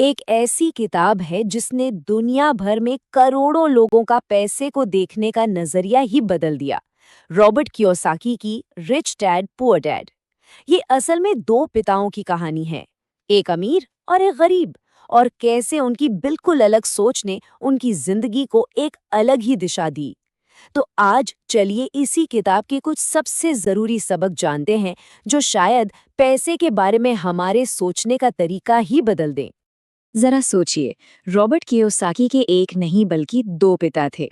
एक ऐसी किताब है जिसने दुनिया भर में करोड़ों लोगों का पैसे को देखने का नजरिया ही बदल दिया। रॉबर्ट कियोसाकी की रिच डैड पुअर डैड। ये असल में दो पिताओं की कहानी है, एक अमीर और एक गरीब, और कैसे उनकी बिल्कुल अलग सोच ने उनकी जिंदगी को एक अलग ही दिशा दी। तो आज चलिए इसी किताब के कुछ सबसे जरूरी सबक जानते हैं जो शायद पैसे के बारे में हमारे सोचने का तरीका ही बदल दें। जरा सोचिए, रॉबर्ट कियोसाकी के एक नहीं बल्कि दो पिता थे।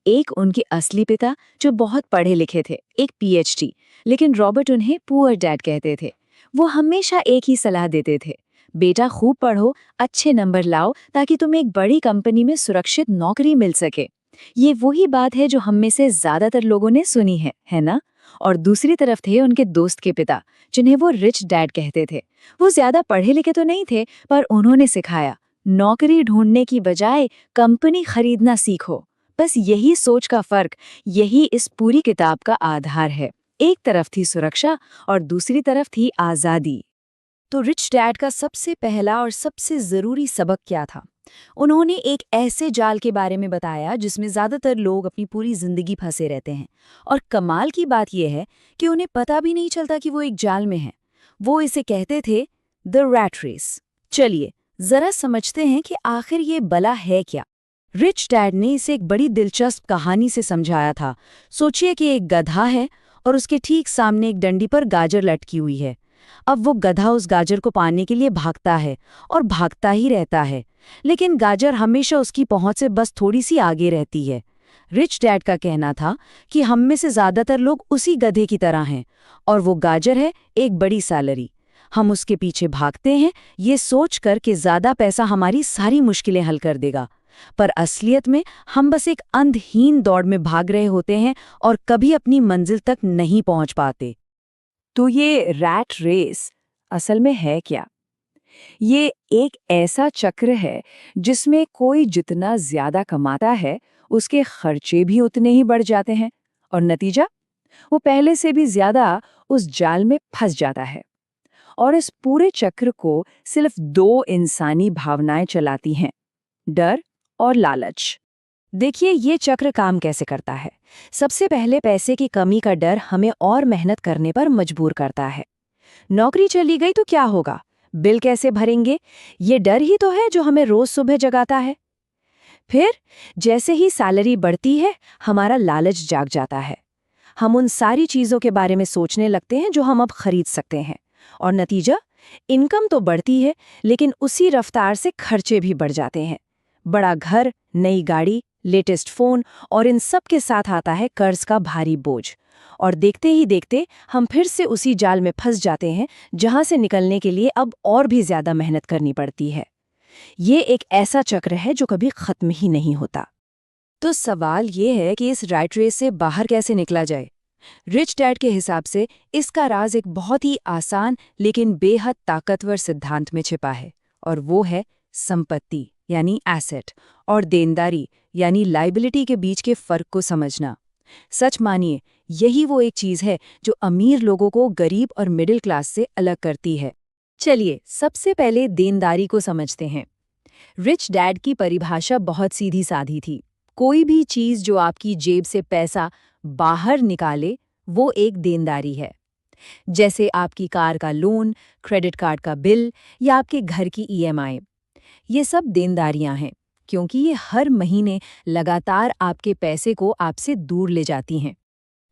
एक उनके असली पिता जो बहुत पढ़े लिखे थे, एक पीएचडी, लेकिन रॉबर्ट उन्हें पुअर डैड कहते थे। वो हमेशा एक ही सलाह देते थे, बेटा खूब पढ़ो, अच्छे नंबर लाओ ताकि तुम्हें एक बड़ी कंपनी में सुरक्षित नौकरी मिल सके। ये वही बात है जो हम में से ज्यादातर लोगों ने सुनी है ना? और दूसरी तरफ थे उनके दोस्त के पिता, जिन्हें वो रिच डैड कहते थे। वो ज्यादा पढ़े लिखे तो नहीं थे, पर उन्होंने सिखाया, नौकरी ढूंढने की बजाय कंपनी खरीदना सीखो। बस यही सोच का फर्क, यही इस पूरी किताब का आधार है। एक तरफ थी सुरक्षा और दूसरी तरफ थी आजादी। तो रिच डैड का सबसे पहला और सबसे जरूरी सबक क्या था? उन्होंने एक ऐसे जाल के बारे में बताया जिसमें ज्यादातर लोग अपनी पूरी जिंदगी फंसे रहते हैं, और कमाल की बात यह है कि उन्हें पता भी नहीं चलता कि वो एक जाल में हैं। वो इसे कहते थे द रैट रेस। चलिए जरा समझते हैं कि आखिर ये बला है क्या। रिच डैड ने इसे एक बड़ी दिलचस्प कहानी से समझाया था। सोचिए कि एक गधा है और उसके ठीक सामने एक डंडी पर गाजर लटकी हुई है। अब वो गधा उस गाजर को पाने के लिए भागता है और भागता ही रहता है, लेकिन गाजर हमेशा उसकी पहुंच से बस थोड़ी सी आगे रहती है। रिच डैड का कहना था कि हम में से ज्यादातर लोग उसी गधे की तरह हैं, और वो गाजर है एक बड़ी सैलरी। हम उसके पीछे भागते हैं ये सोचकर कि ज्यादा पैसा हमारी सारी मुश्किलें हल कर देगा, पर असलियत में हम बस एक अंधहीन दौड़ में भाग रहे होते हैं और कभी अपनी मंजिल तक नहीं पहुंच पाते। तो ये रैट रेस असल में है क्या? ये एक ऐसा चक्र है जिसमें कोई जितना ज्यादा कमाता है, उसके खर्चे भी उतने ही बढ़ जाते हैं, और नतीजा, वो पहले से भी ज्यादा उस जाल में फंस जाता है। और इस पूरे चक्र को सिर्फ दो इंसानी भावनाएं चलाती हैं, डर और लालच। देखिए ये चक्र काम कैसे करता है। सबसे पहले पैसे की कमी का डर हमें और मेहनत करने पर मजबूर करता है। नौकरी चली गई तो क्या होगा, बिल कैसे भरेंगे, ये डर ही तो है जो हमें रोज सुबह जगाता है। फिर जैसे ही सैलरी बढ़ती है, हमारा लालच जाग जाता है। हम उन सारी चीजों के बारे में सोचने लगते हैं जो हम अब खरीद सकते हैं, और नतीजा, इनकम तो बढ़ती है लेकिन उसी रफ्तार से खर्चे भी बढ़ जाते हैं। बड़ा घर, नई गाड़ी, लेटेस्ट फोन, और इन सब के साथ आता है कर्ज का भारी बोझ। और देखते ही देखते हम फिर से उसी जाल में फंस जाते हैं जहां से निकलने के लिए अब और भी ज्यादा मेहनत करनी पड़ती है। ये एक ऐसा चक्र है जो कभी खत्म ही नहीं होता। तो सवाल ये है कि इस रैट रेस से बाहर कैसे निकला जाए। रिच डैड के हिसाब से इसका राज एक बहुत ही आसान लेकिन बेहद ताकतवर सिद्धांत में छिपा है, और वो है संपत्ति यानी एसेट और देनदारी यानी लाइबिलिटी के बीच के फर्क को समझना। सच मानिए, यही वो एक चीज है जो अमीर लोगों को गरीब और मिडिल क्लास से अलग करती है। चलिए सबसे पहले देनदारी को समझते हैं। रिच डैड की परिभाषा बहुत सीधी साधी थी। कोई भी चीज जो आपकी जेब से पैसा बाहर निकाले, वो एक देनदारी है। जैसे आपकी कार का लोन, क्रेडिट कार्ड का बिल या आपके घर की ईएमआई। ये सब देनदारियां हैं, क्योंकि ये हर महीने लगातार आपके पैसे को आपसे दूर ले जाती हैं।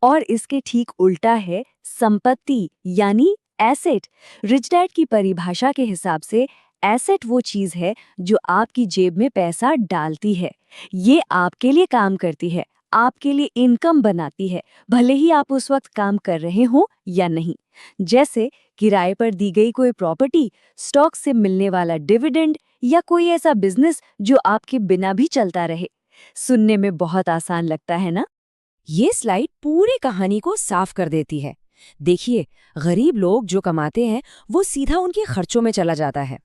और इसके ठीक उल्टा है संपत्ति यानी एसेट। रिच डैड की परिभाषा के हिसाब से एसेट वो चीज है जो आपकी जेब में पैसा डालती है। ये आपके लिए काम करती है, आपके लिए इनकम बनाती है, भले ही आप उस वक्त काम कर रहे हो या नहीं। जैसे किराए पर दी गई कोई प्रॉपर्टी, स्टॉक से मिलने वाला डिविडेंड, या कोई ऐसा बिजनेस जो आपके बिना भी चलता रहे। सुनने में बहुत आसान लगता है ना? ये स्लाइड पूरी कहानी को साफ कर देती है। देखिए, गरीब लोग जो कमाते हैं वो सीधा उनके खर्चों में चला जाता है।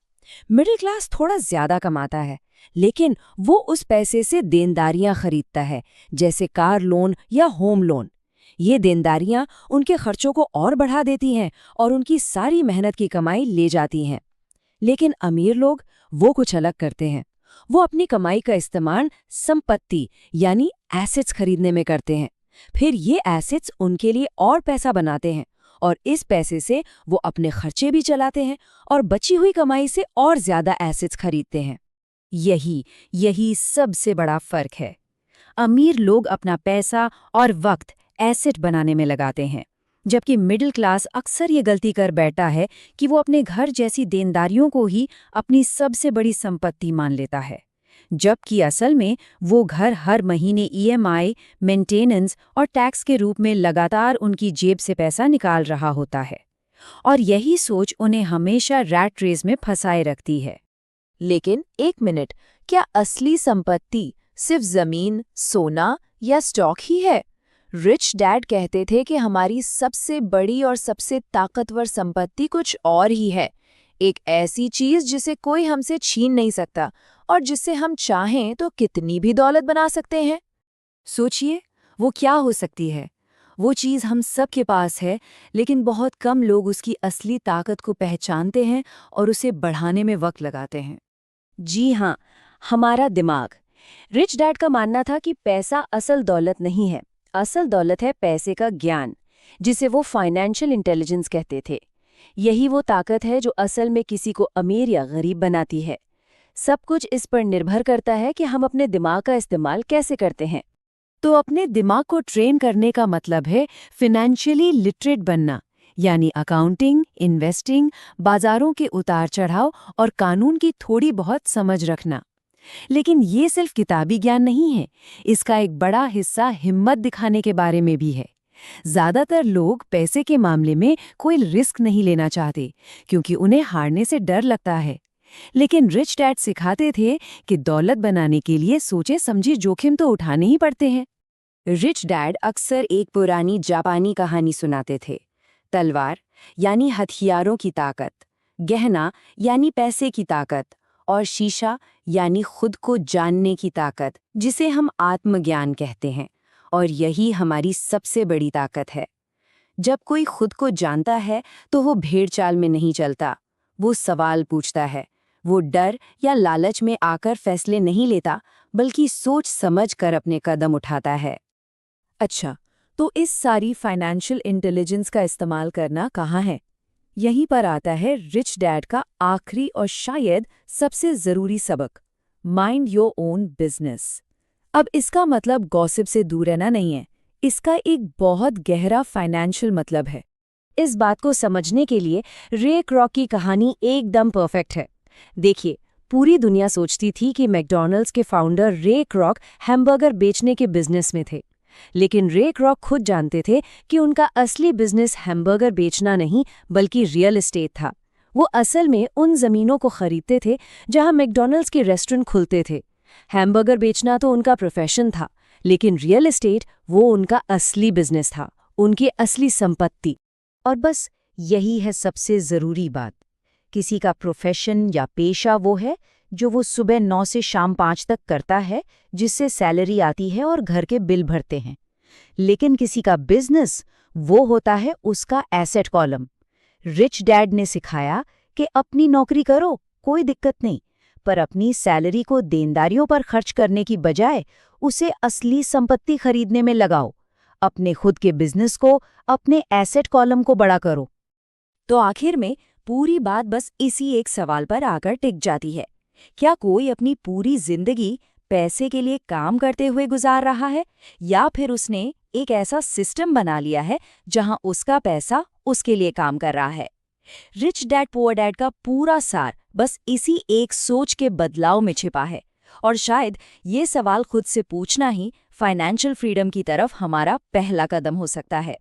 मिडिल क्लास थोड़ा ज्यादा कमाता है, लेकिन वो उस पैसे से देनदारियां खरीदता है, जैसे कार लोन या होम लोन। ये देनदारियां उनके खर्चों को और बढ़ा देती हैं और उनकी सारी मेहनत की कमाई ले जाती हैं। लेकिन अमीर लोग, वो कुछ अलग करते हैं। वो अपनी कमाई का इस्तेमाल संपत्ति यानी एसेट्स खरीदने में करते हैं। फिर ये एसेट्स उनके लिए और पैसा बनाते हैं और इस पैसे से वो अपने खर्चे भी चलाते हैं और बची हुई कमाई से और ज्यादा एसेट्स खरीदते हैं। यही सबसे बड़ा फर्क है। अमीर लोग अपना पैसा और वक्त एसेट बनाने में लगाते हैं, जबकि मिडिल क्लास अक्सर ये गलती कर बैठा है कि वो अपने घर जैसी देनदारियों को ही अपनी सबसे बड़ी संपत्ति मान लेता है, जबकि असल में वो घर हर महीने ईएमआई, मेंटेनेंस और टैक्स के रूप में लगातार उनकी जेब से पैसा निकाल रहा होता है। और यही सोच उन्हें हमेशा रैट रेस में फंसाए रखती है। लेकिन एक मिनट, क्या असली संपत्ति सिर्फ जमीन, सोना या स्टॉक ही है? रिच डैड कहते थे कि हमारी सबसे बड़ी और सबसे ताकतवर संपत्ति कुछ और ही है, एक ऐसी चीज जिसे कोई हमसे छीन नहीं सकता और जिससे हम चाहें तो कितनी भी दौलत बना सकते हैं। सोचिए, वो क्या हो सकती है? वो चीज हम सब के पास है, लेकिन बहुत कम लोग उसकी असली ताकत को पहचानते हैं और उसे बढ़ाने में वक्त लगाते हैं। जी हाँ, हमारा दिमाग। रिच डैड का मानना था कि पैसा असल दौलत नहीं है, असल दौलत है पैसे का ज्ञान, जिसे वो फाइनेंशियल इंटेलिजेंस कहते थे। यही वो ताकत है जो असल में किसी को अमीर या गरीब बनाती है। सब कुछ इस पर निर्भर करता है कि हम अपने दिमाग का इस्तेमाल कैसे करते हैं। तो अपने दिमाग को ट्रेन करने का मतलब है फाइनेंशियली लिटरेट बनना, यानी अकाउंटिंग, इन्वेस्टिंग, बाजारों के उतार चढ़ाव और कानून की थोड़ी बहुत समझ रखना। लेकिन ये सिर्फ किताबी ज्ञान नहीं है, इसका एक बड़ा हिस्सा हिम्मत दिखाने के बारे में भी है। ज्यादातर लोग पैसे के मामले में कोई रिस्क नहीं लेना चाहते, क्योंकि उन्हें हारने से डर लगता है। लेकिन रिच डैड सिखाते थे कि दौलत बनाने के लिए सोचे समझे जोखिम तो उठाने ही पड़ते हैं। रिच डैड अक्सर एक पुरानी जापानी कहानी सुनाते थे। तलवार यानी हथियारों की ताकत, गहना यानी पैसे की ताकत, और शीशा यानी खुद को जानने की ताकत, जिसे हम आत्मज्ञान कहते हैं। और यही हमारी सबसे बड़ी ताकत है। जब कोई खुद को जानता है तो वो भेड़चाल में नहीं चलता, वो सवाल पूछता है, वो डर या लालच में आकर फैसले नहीं लेता, बल्कि सोच समझ कर अपने कदम उठाता है। अच्छा, तो इस सारी फाइनेंशियल इंटेलिजेंस का इस्तेमाल करना कहाँ है? यहीं पर आता है रिच डैड का आखिरी और शायद सबसे जरूरी सबक, माइंड योर ओन बिजनेस। अब इसका मतलब गॉसिप से दूर रहना नहीं है, इसका एक बहुत गहरा फाइनेंशियल मतलब है। इस बात को समझने के लिए रे क्रॉक की कहानी एकदम परफेक्ट है। देखिए, पूरी दुनिया सोचती थी कि मैकडॉनल्ड्स के फाउंडर रे क्रॉक हैमबर्गर बेचने के बिजनेस में थे, लेकिन रे क्रॉक खुद जानते थे कि उनका असली बिजनेस हैमबर्गर बेचना नहीं बल्कि रियल एस्टेट था। वो असल में उन जमीनों को खरीदते थे जहां मैकडॉनल्ड्स के रेस्टोरेंट खुलते थे। हैमबर्गर बेचना तो उनका प्रोफेशन था, लेकिन रियल एस्टेट वो उनका असली बिजनेस था, उनकी असली संपत्ति। और बस यही है सबसे जरूरी बात। किसी का प्रोफेशन या पेशा वो है जो वो सुबह 9 से शाम 5 तक करता है, जिससे सैलरी आती है और घर के बिल भरते हैं। लेकिन किसी का बिजनेस वो होता है उसका एसेट कॉलम। रिच डैड ने सिखाया कि अपनी नौकरी करो, कोई दिक्कत नहीं, पर अपनी सैलरी को देनदारियों पर खर्च करने की बजाय उसे असली संपत्ति खरीदने में लगाओ। अपने खुद के बिजनेस को, अपने एसेट कॉलम को बड़ा करो। तो आखिर में पूरी बात बस इसी एक सवाल पर आकर टिक जाती है, क्या कोई अपनी पूरी जिंदगी पैसे के लिए काम करते हुए गुजार रहा है, या फिर उसने एक ऐसा सिस्टम बना लिया है जहां उसका पैसा उसके लिए काम कर रहा है? रिच डैड पुअर डैड का पूरा सार बस इसी एक सोच के बदलाव में छिपा है। और शायद ये सवाल खुद से पूछना ही फाइनेंशियल फ्रीडम की तरफ हमारा पहला कदम हो सकता है।